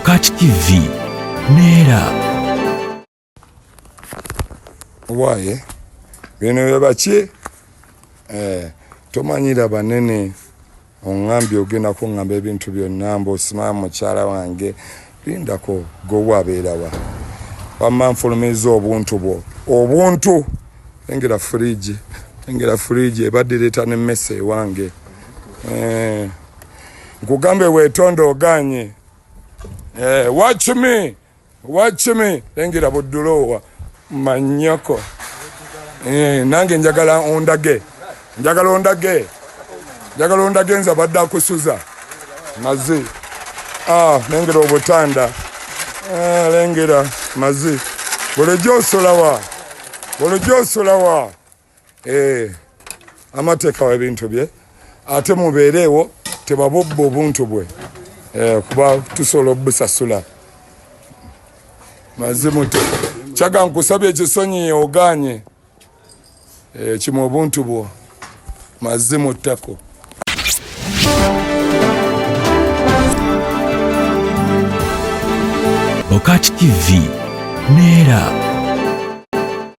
Bokati TV neera waye bino byebaki tomanyira banene ongambye ogenda kuŋŋamba ebintu byonna mb'osimaa mukyala wange lindako gwewabeerawa wamma nfulumiza obuntu bwo obuntu engera fridge ebadde leeta n'emmese ewange nkugambe weetonde oganye watch me engera buddulowa manyoko nange njagala ondage nza badde akusuza mazi lengera obutanda lengera mazi bulijjo osolawa amateeka wa ebintu bye ate mubeereewo tebabobba obuntu bwe kuba tusobola obusasula mazi muto kyaga nkusabye ekisonyi oganye kimu obuntu bwo mazi mu ttako. Bokati TV neera.